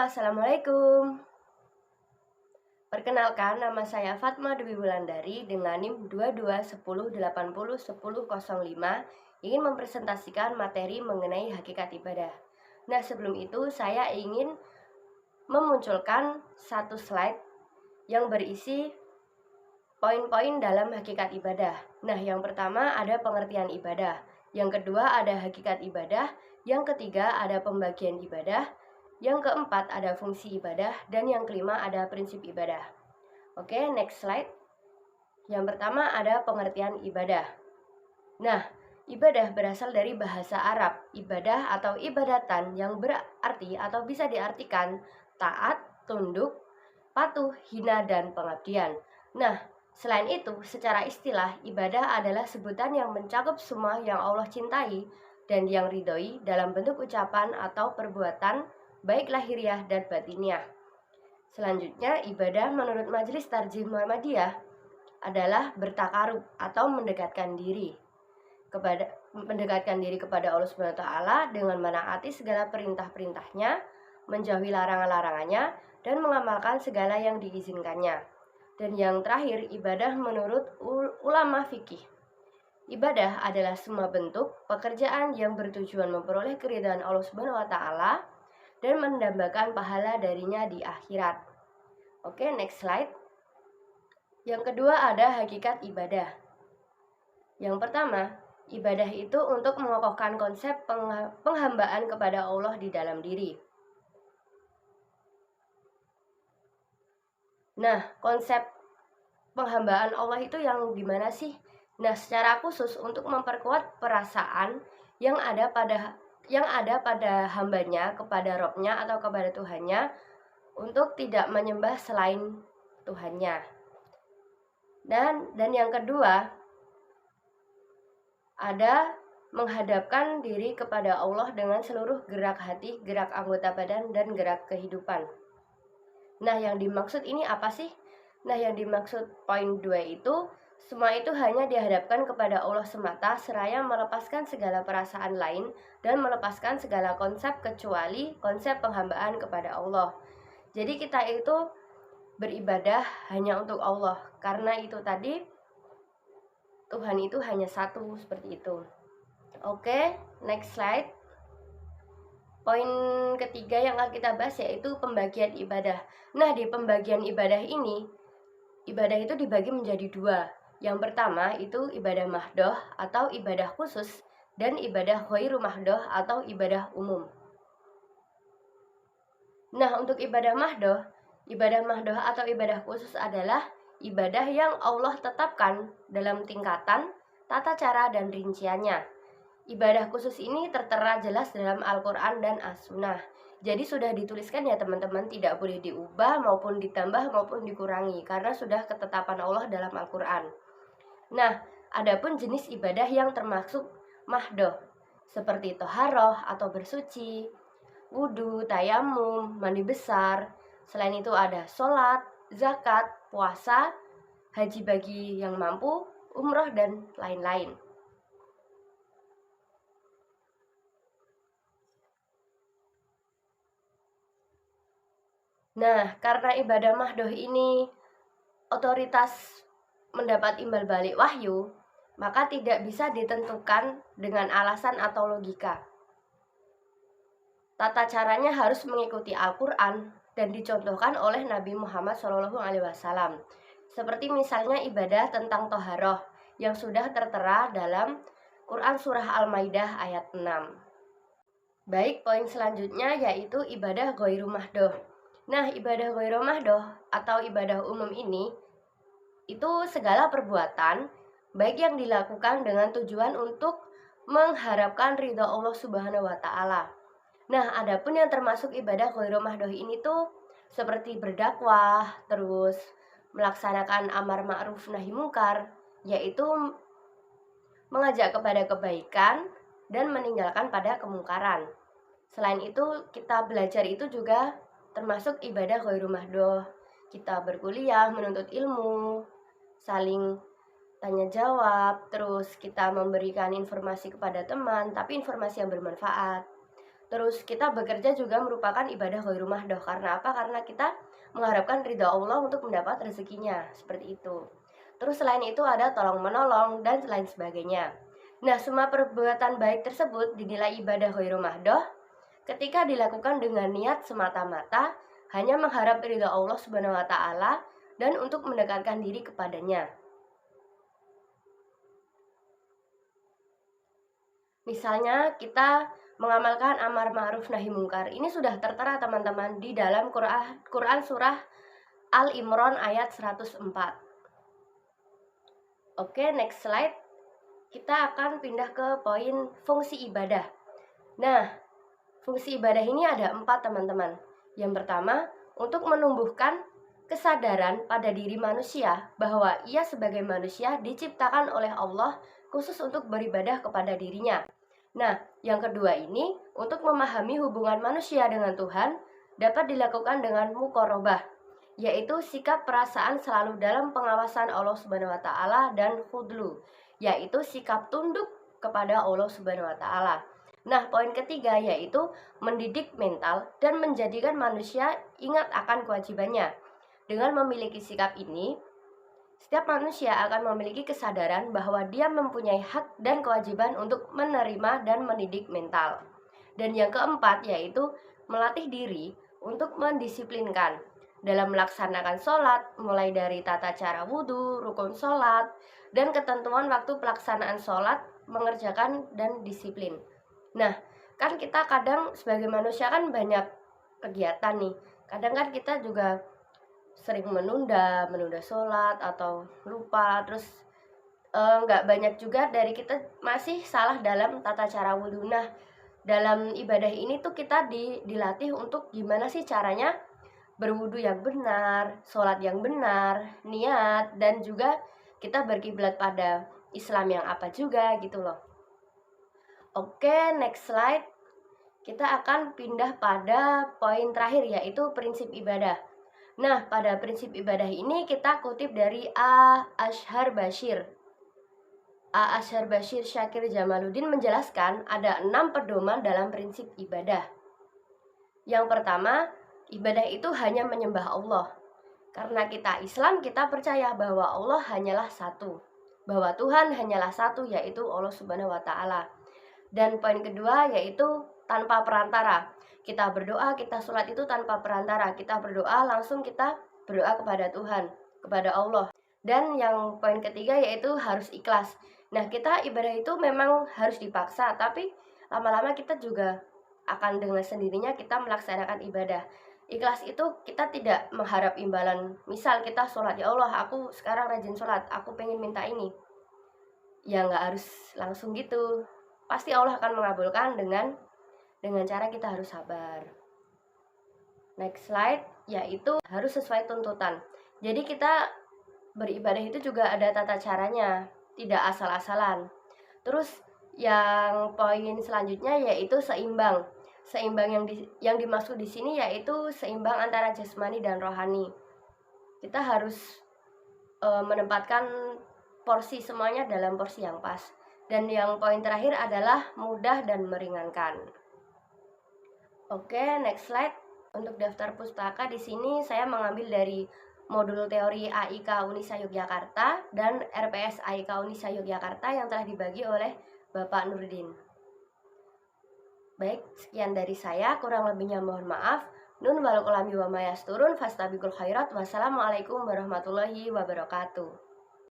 Assalamualaikum. Perkenalkan, nama saya Fatma Dewi Wulandari dengan NIM 2210801005 ingin mempresentasikan materi mengenai hakikat ibadah. Nah, sebelum itu saya ingin memunculkan satu slide yang berisi poin-poin dalam hakikat ibadah. Nah, yang pertama ada pengertian ibadah, yang kedua ada hakikat ibadah, yang ketiga ada pembagian ibadah, yang keempat ada fungsi ibadah, dan yang kelima ada prinsip ibadah. Oke, next slide. Yang pertama ada pengertian ibadah. Nah, ibadah berasal dari bahasa Arab. Ibadah atau ibadatan yang berarti atau bisa diartikan taat, tunduk, patuh, hina, dan pengabdian. Nah, selain itu, secara istilah, ibadah adalah sebutan yang mencakup semua yang Allah cintai dan yang ridhoi dalam bentuk ucapan atau perbuatan, baik lahiriah dan batiniah. Selanjutnya, ibadah menurut Majelis Tarjih Muhammadiyah adalah bertakarub atau mendekatkan diri kepada Allah Subhanahu wa taala dengan menaati segala perintah-perintahnya, menjauhi larangan-larangannya, dan mengamalkan segala yang diizinkannya. Dan yang terakhir, ibadah menurut ulama fikih. Ibadah adalah semua bentuk pekerjaan yang bertujuan memperoleh keridhaan Allah Subhanahu wa taala dan mendambakan pahala darinya di akhirat. Oke, next slide. Yang kedua ada hakikat ibadah. Yang pertama, ibadah itu untuk mengokohkan konsep penghambaan kepada Allah di dalam diri. Nah, konsep penghambaan Allah itu yang gimana sih? Nah, secara khusus untuk memperkuat perasaan yang ada pada hambanya kepada Robnya atau kepada Tuhannya untuk tidak menyembah selain Tuhannya. Dan yang kedua ada menghadapkan diri kepada Allah dengan seluruh gerak hati, gerak anggota badan, dan gerak kehidupan. Nah, yang dimaksud ini apa sih? Nah, yang dimaksud poin 2 itu, semua itu hanya dihadapkan kepada Allah semata, seraya melepaskan segala perasaan lain dan melepaskan segala konsep kecuali konsep penghambaan kepada Allah. Jadi kita itu beribadah hanya untuk Allah, karena itu tadi Tuhan itu hanya satu, seperti itu. Oke, next slide. Poin ketiga yang akan kita bahas yaitu pembagian ibadah. Nah, di pembagian ibadah ini, ibadah itu dibagi menjadi dua. Yang pertama itu ibadah mahdoh atau ibadah khusus, dan ibadah ghairu mahdoh atau ibadah umum. Nah, untuk ibadah mahdoh atau ibadah khusus adalah ibadah yang Allah tetapkan dalam tingkatan, tata cara, dan rinciannya. Ibadah khusus ini tertera jelas dalam Al-Quran dan As-Sunnah. Jadi sudah dituliskan ya teman-teman, tidak boleh diubah maupun ditambah maupun dikurangi, karena sudah ketetapan Allah dalam Al-Quran. Nah, adapun jenis ibadah yang termasuk mahdoh, seperti toharoh atau bersuci, wudhu, tayamum, mandi besar. Selain itu ada sholat, zakat, puasa, haji bagi yang mampu, umroh, dan lain-lain. Nah, karena ibadah mahdoh ini otoritas mendapat imbal balik wahyu, maka tidak bisa ditentukan dengan alasan atau logika. Tata caranya harus mengikuti Al-Quran dan dicontohkan oleh Nabi Muhammad SAW. Seperti misalnya ibadah tentang toharoh yang sudah tertera dalam Quran Surah Al-Maidah ayat 6. Baik, poin selanjutnya yaitu ibadah ghairu mahdoh. Nah, ibadah ghairu mahdoh atau ibadah umum ini itu segala perbuatan baik yang dilakukan dengan tujuan untuk mengharapkan ridha Allah Subhanahu wa taala. Nah, adapun yang termasuk ibadah ghairu mahdoh ini tuh seperti berdakwah, terus melaksanakan amar ma'ruf nahi mungkar, yaitu mengajak kepada kebaikan dan meninggalkan pada kemungkaran. Selain itu, kita belajar itu juga termasuk ibadah ghairu mahdoh. Kita berkuliah, menuntut ilmu, saling tanya jawab, terus kita memberikan informasi kepada teman, tapi informasi yang bermanfaat. Terus kita bekerja juga merupakan ibadah ghairu mahdoh. Karena apa? Karena kita mengharapkan ridha Allah untuk mendapat rezekinya, seperti itu. Terus selain itu ada tolong menolong dan lain sebagainya. Nah, semua perbuatan baik tersebut dinilai ibadah ghairu mahdoh ketika dilakukan dengan niat semata-mata hanya mengharap ridha Allah Subhanahu wa taala dan untuk mendekatkan diri kepadanya. Misalnya kita mengamalkan amar ma'ruf nahi mungkar. Ini sudah tertera teman-teman di dalam Quran surah Al-Imran ayat 104. Oke, next slide. Kita akan pindah ke poin fungsi ibadah. Nah, fungsi ibadah ini ada 4 teman-teman. Yang pertama, untuk menumbuhkan kesadaran pada diri manusia bahwa ia sebagai manusia diciptakan oleh Allah khusus untuk beribadah kepada dirinya. Nah, yang kedua ini untuk memahami hubungan manusia dengan Tuhan dapat dilakukan dengan muqarabah, yaitu sikap perasaan selalu dalam pengawasan Allah Subhanahu wa taala, dan khudlu, yaitu sikap tunduk kepada Allah Subhanahu wa taala. Nah, poin ketiga yaitu mendidik mental dan menjadikan manusia ingat akan kewajibannya. Dengan memiliki sikap ini, setiap manusia akan memiliki kesadaran bahwa dia mempunyai hak dan kewajiban untuk menerima dan mendidik mental. Dan yang keempat yaitu melatih diri untuk mendisiplinkan dalam melaksanakan sholat, mulai dari tata cara wudhu, rukun sholat, dan ketentuan waktu pelaksanaan sholat, mengerjakan dan disiplin. Nah, kan kita kadang sebagai manusia kan banyak kegiatan nih. Kadang kan kita juga sering menunda sholat atau lupa. Terus nggak banyak juga dari kita masih salah dalam tata cara wudhu. Nah, dalam ibadah ini tuh kita dilatih untuk gimana sih caranya berwudhu yang benar, sholat yang benar, niat, dan juga kita berkiblat pada Islam yang apa juga gitu loh. Oke, next slide. Kita akan pindah pada poin terakhir yaitu prinsip ibadah. Nah, pada prinsip ibadah ini kita kutip dari A. Ashar Bashir Syakir Jamaluddin menjelaskan ada 6 pedoman dalam prinsip ibadah. Yang pertama, ibadah itu hanya menyembah Allah. Karena kita Islam, kita percaya bahwa Allah hanyalah satu, bahwa Tuhan hanyalah satu, yaitu Allah Subhanahu wa taala. Dan poin kedua yaitu tanpa perantara. Kita berdoa, kita sholat itu tanpa perantara. Kita berdoa langsung, kita berdoa kepada Tuhan, kepada Allah. Dan yang poin ketiga yaitu harus ikhlas. Nah, kita ibadah itu memang harus dipaksa, tapi lama-lama kita juga akan dengan sendirinya kita melaksanakan ibadah. Ikhlas itu kita tidak mengharap imbalan. Misal kita sholat, ya Allah aku sekarang rajin sholat, aku pengen minta ini. Ya nggak harus langsung gitu. Pasti Allah akan mengabulkan dengan cara kita harus sabar. Next slide, yaitu harus sesuai tuntutan. Jadi kita beribadah itu juga ada tata caranya, tidak asal-asalan. Terus yang poin selanjutnya yaitu seimbang. Seimbang yang dimaksud di sini yaitu seimbang antara jasmani dan rohani. Kita harus menempatkan porsi semuanya dalam porsi yang pas. Dan yang poin terakhir adalah mudah dan meringankan. Oke, next slide. Untuk daftar pustaka di sini saya mengambil dari modul teori AIK Unisa Yogyakarta dan RPS AIK Unisa Yogyakarta yang telah dibagi oleh Bapak Nurdin. Baik, sekian dari saya, kurang lebihnya mohon maaf. Nun wal qalami wa mayasturun fastabiqul khairat. Wassalamualaikum warahmatullahi wabarakatuh.